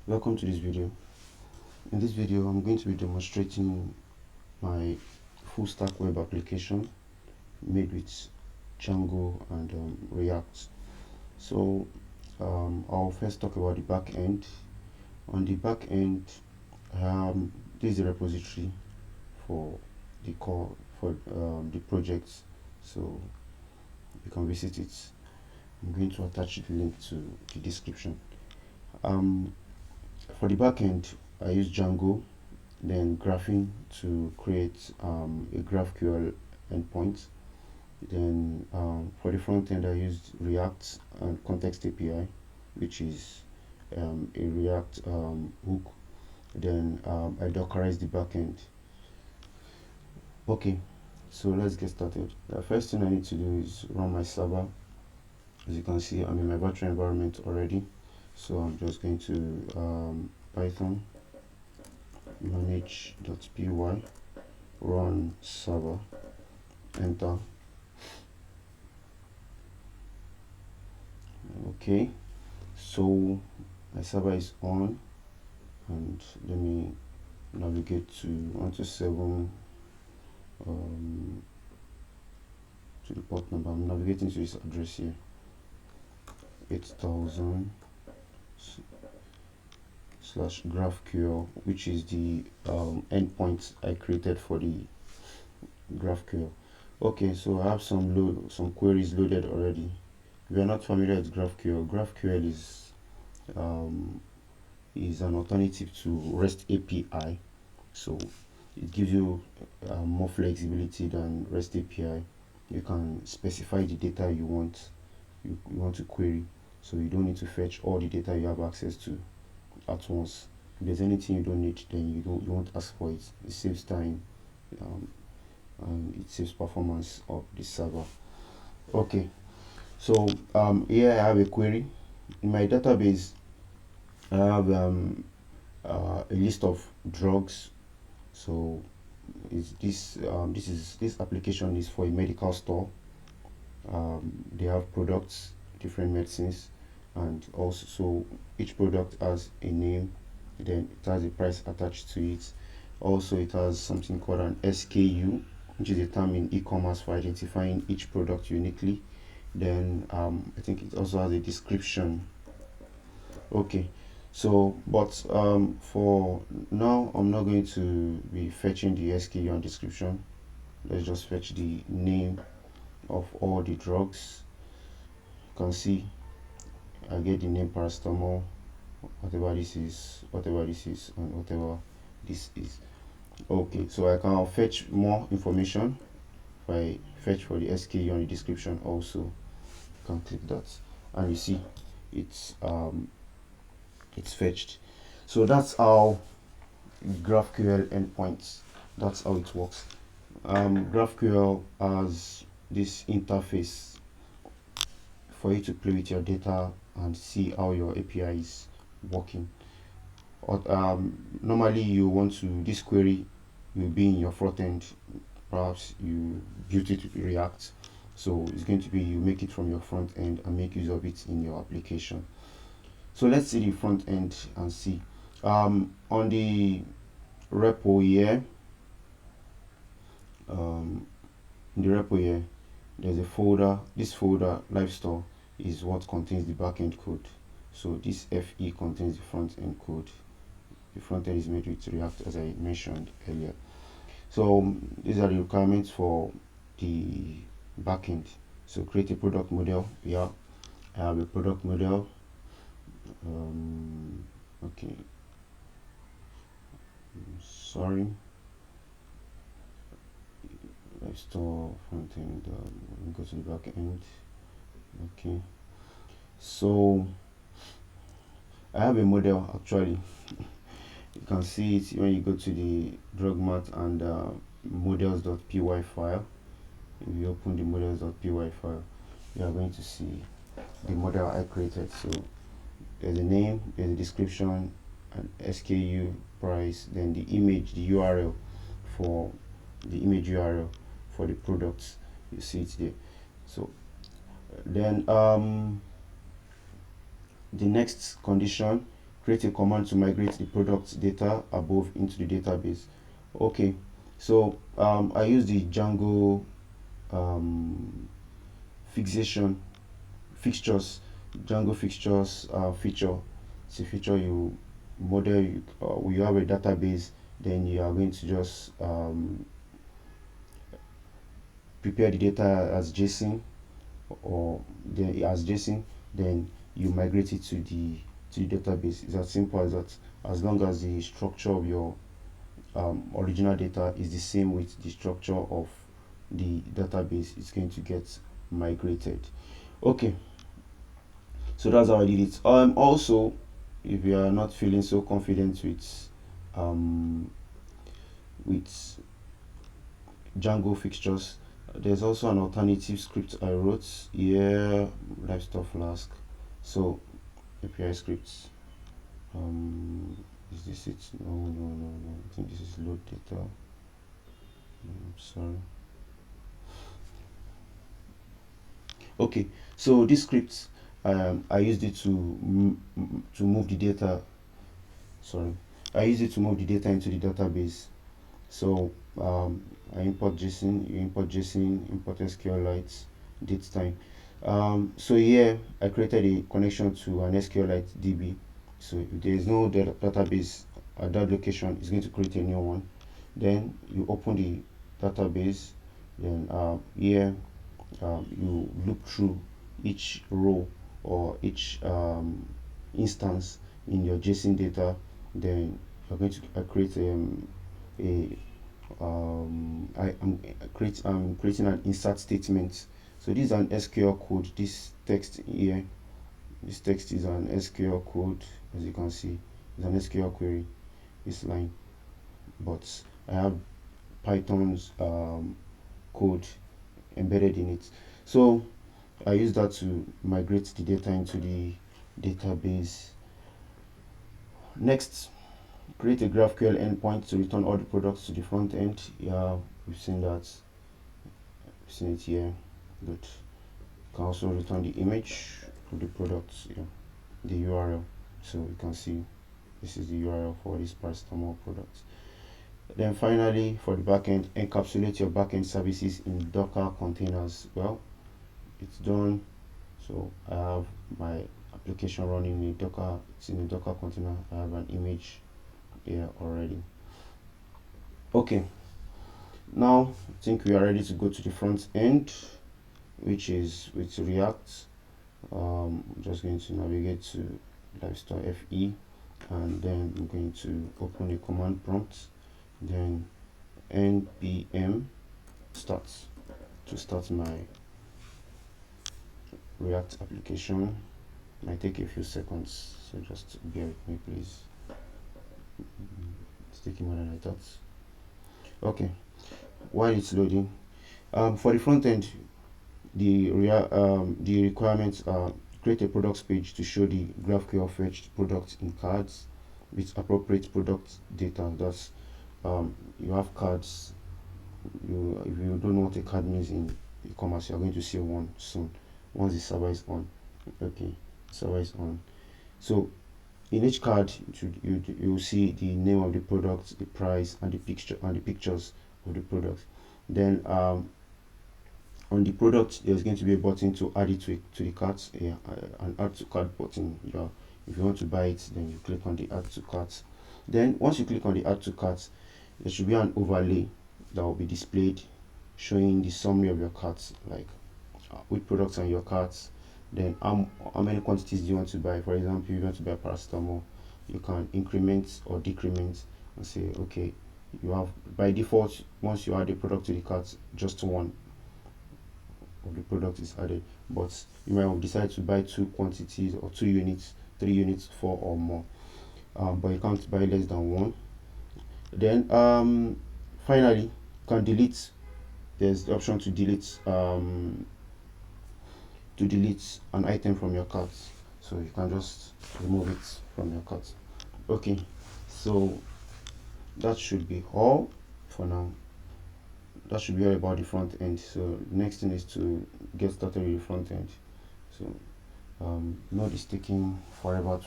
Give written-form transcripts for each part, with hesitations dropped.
Welcome to this video. In this video, I'm going to be demonstrating my full stack web application made with Django and React. So I'll first talk about the back end. On the back end, this is the repository for the core for the project, so you can visit it. I'm going to attach the link to the description. For the backend, I use Django, then Graphene to create a GraphQL endpoint. Then for the front end, I used React and ContextApi, which is a React hook. Then I dockerized the backend. Okay, so let's get started. The first thing I need to do is run my server. As you can see, I'm in my virtual environment already. So I'm just going to Python manage.py run server, enter. Okay, so my server is on, and let me navigate to 127 to the port number. I'm navigating to this address here, 8000 slash GraphQL, which is the endpoint I created for the GraphQL. Okay, so I have some queries loaded already. If you are not familiar with GraphQL is an alternative to REST API. So it gives you more flexibility than REST API. You can specify the data you want to query, so you don't need to fetch all the data you have access to at once. If there's anything you don't need, then you won't ask for it. It saves time and it saves performance of the server. Okay, so here I have a query. In my database, I have a list of drugs. So this application is for a medical store. They have products, different medicines, and also so each product has a name, then it has a price attached to it. Also, it has something called an SKU, which is a term in e-commerce for identifying each product uniquely. Then I think it also has a description. Okay, so but for now, I'm not going to be fetching the SKU and description. Let's just fetch the name of all the drugs. You can see I get the name paracetamol, whatever this is, and whatever this is. Okay, so I can fetch more information. If I fetch for the SKU and the description also, you can click that, and you see it's fetched. So that's how GraphQL endpoints, that's how it works. GraphQL has this interface for you to play with your data and see how your API is working. Normally you want to, this query will be in your front end. Perhaps you built it with React, so it's going to be you make it from your front end and make use of it in your application. So let's see the front end and see. On the repo here, there's a folder. This folder, live store, is what contains the backend code. So this FE contains the front end code. The front end is made with React, as I mentioned earlier. So these are the requirements for the backend. So create a product model. Yeah, I have a product model. Okay, sorry. Let's store front end. Go to the back end. Okay, so I have a model actually. You can see it when you go to the drug mat and models.py file. If you open the models.py file, you are going to see the model I created. So there's a name, there's a description, an SKU, price, then the image, the URL for the products. You see it there. So then the next condition, create a command to migrate the product data above into the database. Okay, so I use the Django fixtures Django fixtures feature. It's a feature you model. You have a database, then you are going to just prepare the data as JSON, or then you migrate it to the database. It's as simple as that. As long as the structure of your original data is the same with the structure of the database, it's going to get migrated. Okay, so that's how I did it. Also, if you are not feeling so confident with Django fixtures, there's also an alternative script I wrote here, livestock flask. So API scripts. Is this it? No. I think this is load data. Sorry. Okay, so this script, I used it to move the data. Sorry, I used it to move the data into the database. So I import JSON, you import JSON, import SQLite, date time. So here I created a connection to an SQLite DB. So if there is no database at that location, it's going to create a new one. Then you open the database. Then here you look through each row or each instance in your JSON data. Then you're going to create I'm creating an insert statement. So this is an SQL code. This text here, this text is an SQL code. As you can see, it's an SQL query, this line, but I have Python's code embedded in it. So I use that to migrate the data into the database. Next, create a GraphQL endpoint to return all the products to the front end. Yeah, we've seen that. We've seen it here. Good. You can also return the image of the products, the URL. So you can see this is the URL for this paracetamol product. Then finally, for the backend, encapsulate your backend services in Docker containers. Well, it's done. So I have my application running in Docker. It's in a Docker container. I have an image here already. Okay, now I think we are ready to go to the front end, which is with React. I'm just going to navigate to livestock FE, and then I'm going to open a command prompt, then npm start to start my React application. It might take a few seconds, so just bear with me, please. It's taking more than I thought. Okay, while it's loading, for the front end, the requirements are create a products page to show the GraphQL fetched products in cards with appropriate product data. That's you have cards. If you don't know what a card means in Ecommerce, you're going to see one soon once the server is on. Okay, server is on. So in each card, you will see the name of the product, the price, and the pictures of the product. Then on the product, there's going to be a button to add it to the cart. Yeah, an add to cart button. Yeah, if you want to buy it, then you click on the add to cart. Then once you click on the add to cart, there should be an overlay that will be displayed showing the summary of your carts, like which products are in your carts, then how many quantities do you want to buy. For example, if you want to buy paracetamol, you can increment or decrement and say, okay, you have by default, once you add the product to the cart, just one of the product is added, but you might have decided to buy 2 quantities or 2 units, 3 units, 4 or more, but you can't buy less than 1. Then finally, you can delete. There's the option to delete an item from your cart, so you can just remove it from your cart. Okay, so that should be all for now. That should be all about the front end. So next thing is to get started with the front end. So Node is taking forever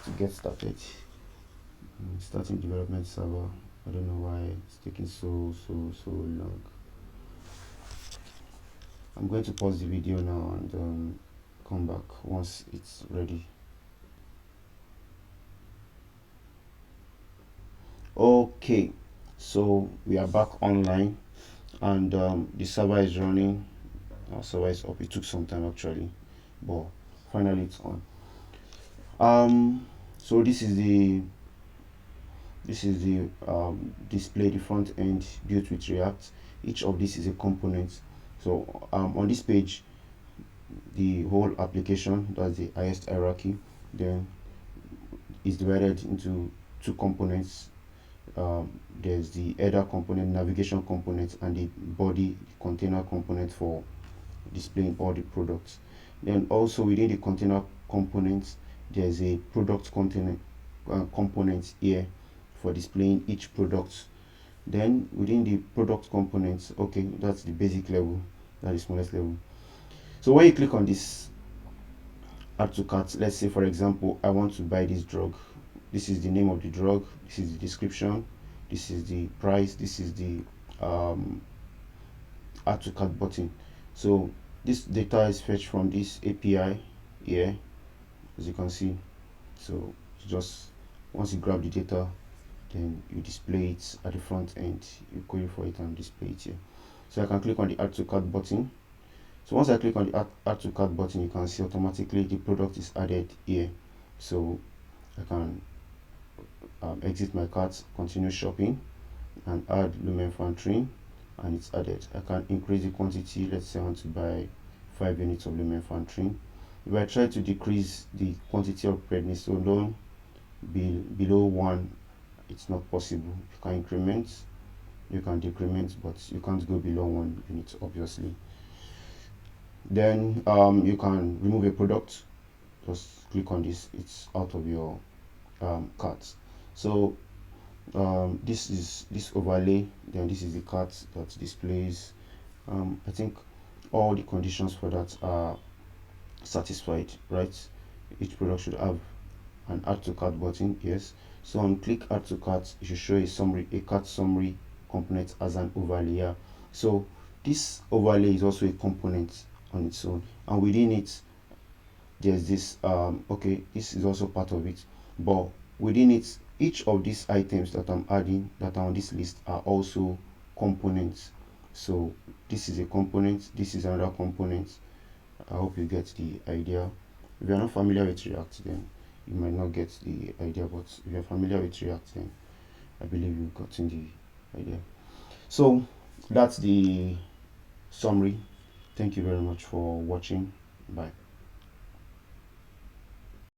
to get started. Starting development server. I don't know why it's taking so long. I'm going to pause the video now and come back once it's ready. Okay, so we are back online, and the server is running. Our server is up. It took some time actually, but finally it's on. So this is the display, the front end built with React. Each of this is a component. So on this page, the whole application, that's the highest hierarchy, then is divided into two components. There's the header component, navigation component, and the body container component for displaying all the products. Then also within the container components, there's a product container component here for displaying each product. Then within the product components, okay, that's the basic level, that's the smallest level. So when you click on this add to cart, let's say for example I want to buy this drug. This is the name of the drug, this is the description, this is the price, this is the add to cart button. So this data is fetched from this API here, as you can see. So just once you grab the data, then you display it at the front end, you query for it and display it here. So I can click on the add to cart button. So once I click on the add to cart button, you can see automatically the product is added here. So I can exit my cart, continue shopping, and add lumenfantrine, and it's added. I can increase the quantity. Let's say I want to buy 5 units of lumenfantrine. If I try to decrease the quantity of prednisolone below 1, it's not possible. You can increment, you can decrement, but you can't go below 1 unit, obviously. Then you can remove a product. Just click on this, it's out of your cart. So this is this overlay, then this is the cart that displays. I think all the conditions for that are satisfied, right? Each product should have an add to cart button, yes. So on click add to cart, it should show a summary, a cart summary component as an overlay here. So this overlay is also a component on its own, and within it there's this okay, this is also part of it, but within it, each of these items that I'm adding that are on this list are also components. So this is a component, this is another component. I hope you get the idea. If you're not familiar with React, then you might not get the idea, but if you're familiar with React, then I believe you've gotten the idea. So that's the summary. Thank you very much for watching. Bye.